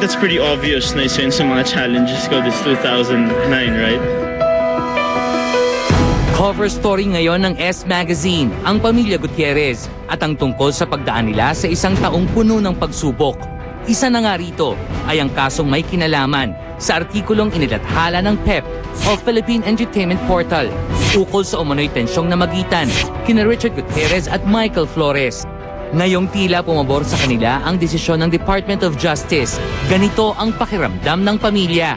that's pretty obvious na isa yun sa mga challenges ko this 2009, right? Cover story ngayon ng S Magazine, ang pamilya Gutierrez at ang tungkol sa pagdaan nila sa isang taong puno ng pagsubok. Isa na nga rito ay ang kasong may kinalaman sa artikulong inilathala ng PEP o Philippine Entertainment Portal ukol sa umano'y tensyong namagitan kina Richard Gutierrez at Michael Flores. Ngayong tila pumabor sa kanila ang desisyon ng Department of Justice. Ganito ang pakiramdam ng pamilya.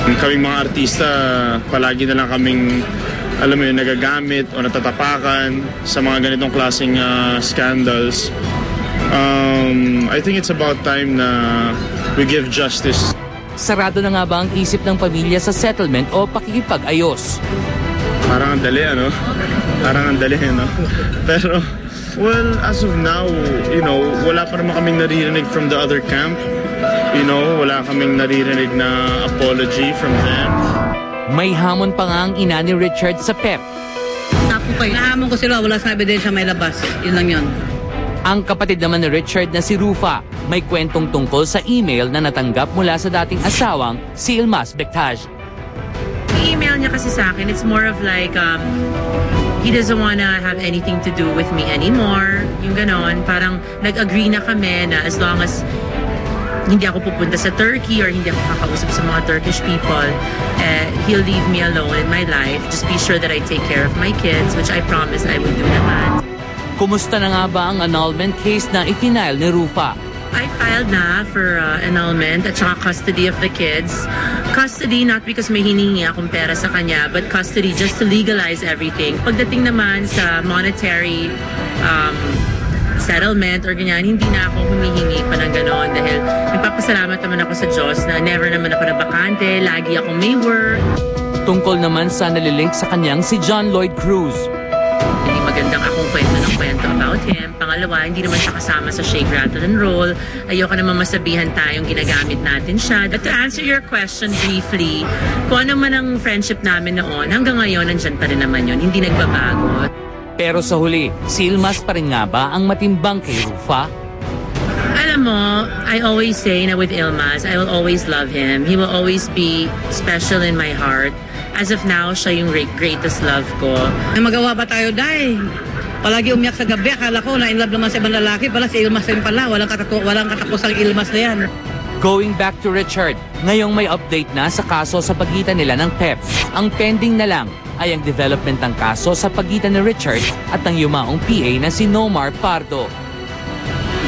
Kaming mga artista, palagi na lang kaming, alam mo yun, nagagamit o natatapakan sa mga ganitong klaseng scandals. I think it's about time na we give justice. Sarado na nga ba ang isip ng pamilya sa settlement o pakikipag-ayos? Parang ang dali, ano? Parang ang dali, no? Pero, well, as of now, you know, wala pa naman kaming naririnig from the other camp. You know, wala kaming naririnig na apology from them. May hamon pa nga ang ina ni Richard sa PEP. Nahamon ko sila, wala sa ebidensya may labas. Yun lang yun. Ang kapatid naman ni Richard na si Rufa, may kwentong tungkol sa email na natanggap mula sa dating asawang si Ilmas Bektaj. I-email niya kasi sa akin, it's more of like, he doesn't wanna have anything to do with me anymore. Yung ganon, parang nag-agree na kami na as long as hindi ako pupunta sa Turkey or hindi ako kakausap sa mga Turkish people, he'll leave me alone in my life. Just be sure that I take care of my kids, which I promise I will do naman. Kumusta na nga ba ang annulment case na ifinile ni Rufa? I filed na for annulment at saka custody of the kids. Custody not because may hiningi akong pera sa kanya, but custody just to legalize everything. Pagdating naman sa monetary settlement or ganyan, hindi na ako humihingi pa ng gano'n dahil nagpapasalamat naman ako sa Diyos na never naman ako nabakante, lagi akong may work. Tungkol naman sa nalilink sa kanyang si John Lloyd Cruz. Hindi magandang akong kwento ng kwento about him. Pangalawa, hindi naman siya kasama sa Shake, Rattle, and Roll. Ayoko naman masabihan tayong ginagamit natin siya. But to answer your question briefly, kung ano man ang friendship namin noon, hanggang ngayon, nandyan pa rin naman yun. Hindi nagbabago. Pero sa huli, si Ilmas pa rin nga ba ang matimbang kay Rufa? Alam mo, I always say na with Ilmas, I will always love him. He will always be special in my heart. As of now, siya yung greatest love ko. May magawa ba tayo, Day? Palagi umiyak sa gabi. Akala ko na in love naman sa ibang lalaki. Pala si Ilmas rin pala. Walang katapusang Ilmas na yan. Going back to Richard, ngayong may update na sa kaso sa pagitan nila ng PEP. Ang pending na lang ay ang development ng kaso sa pagitan ni Richard at ng yumaong PA na si Nomar Pardo.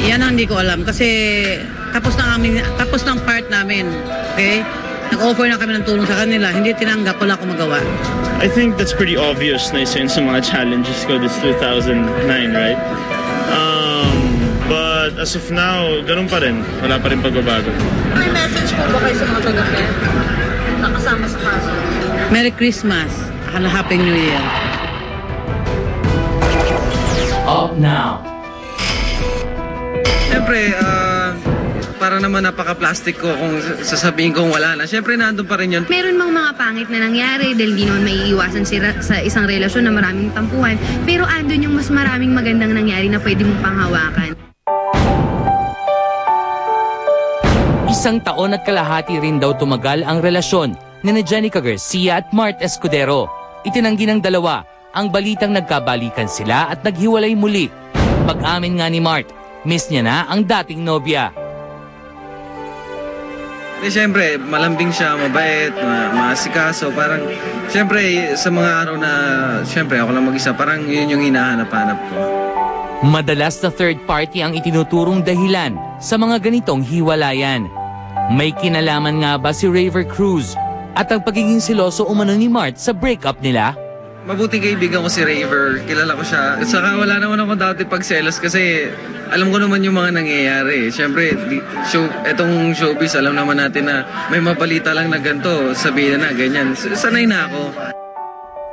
Yan ang hindi ko alam kasi tapos na ang part namin. Okay? Nag-offer na kami ng tulong sa kanila. Hindi tinanggap, wala akong magawa. I think that's pretty obvious na isa yun sa mga challenges ko this 2009, right? But as of now, ganun pa rin. Wala pa rin pagbabago. May message po ba kayo sa mga taga-PEP nakasama sa kaso? Merry Christmas and Happy New Year. Up now. Siyempre, para naman napaka-plastic ko kung sasabihin kong wala na. Siyempre, nandun pa rin yun. Meron mang mga pangit na nangyari dahil di naman maiiwasan sa isang relasyon na maraming tampuhan. Pero andun yung mas maraming magandang nangyari na pwede mong panghawakan. 1 taon at kalahati rin daw tumagal ang relasyon ni Jenica Garcia at Mart Escudero. Itinanggi ng dalawa ang balitang nagkabalikan sila at naghiwalay muli. Pag-amin nga ni Mart, miss niya na ang dating nobya. Siyempre, malambing siya, mabait, maasikaso. Parang, siyempre, sa mga araw na, siyempre, ako lang mag-isa, parang yun yung hinahanap-hanap ko. Madalas na third party ang itinuturong dahilan sa mga ganitong hiwalayan. May kinalaman nga ba si Raver Cruz at ang pagiging siloso umano ni Mart sa breakup nila? Mabuting kaibigan ko si Raver, kilala ko siya. Saka wala naman ako dati pagselos kasi alam ko naman yung mga nangyayari. Siyempre, etong showbiz, alam naman natin na may mabalita lang na ganito, sabihin na ganyan. Sanay na ako.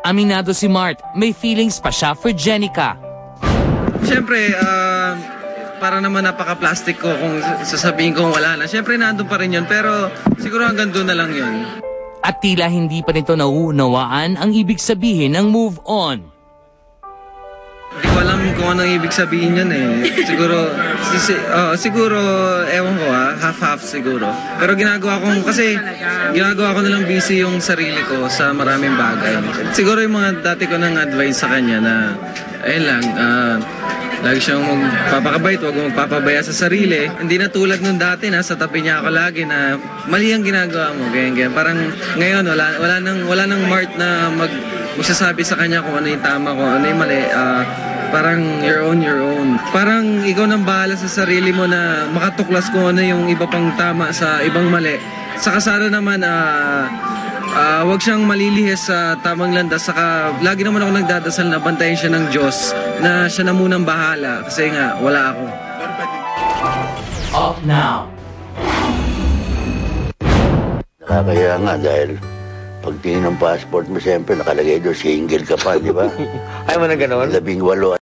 Aminado si Mart, may feelings pa siya for Jenica. Siyempre, para naman napaka-plastic ko kung sasabihin kong wala na. Siyempre, nandun pa rin yun, pero siguro hanggang doon na lang yun. At tila hindi pa nito nauunawaan ang ibig sabihin ng move on. Hindi ko alam kung anong ibig sabihin yun eh. Siguro, ewan ko half-half siguro. Pero ginagawa ko nilang busy yung sarili ko sa maraming bagay. Siguro yung mga dati ko nang advice sa kanya na, ayun lang, lagi siyang magpapakabait, huwag magpapabaya sa sarili. Hindi na tulad nung dati na sa tabi niya ako lagi na mali ang ginagawa mo, ganyan. Parang ngayon, wala nang Mart na magsasabi sa kanya kung ano yung tama, kung ano yung mali. Parang your own. Parang ikaw nang bahala sa sarili mo na makatuklas kung ano yung iba pang tama sa ibang mali. Saka sana naman, wag siyang malilihis sa tamang landas. Saka lagi naman ako nagdadasal na bantayan siya ng Diyos, na siya na munang bahala. Kasi nga, wala ako. Up now. Nakakaya nga dahil pagtingin ng passport mo, siyempre nakalagay doon, single ka pa, di ba? Ayaw mo na gano'n? 18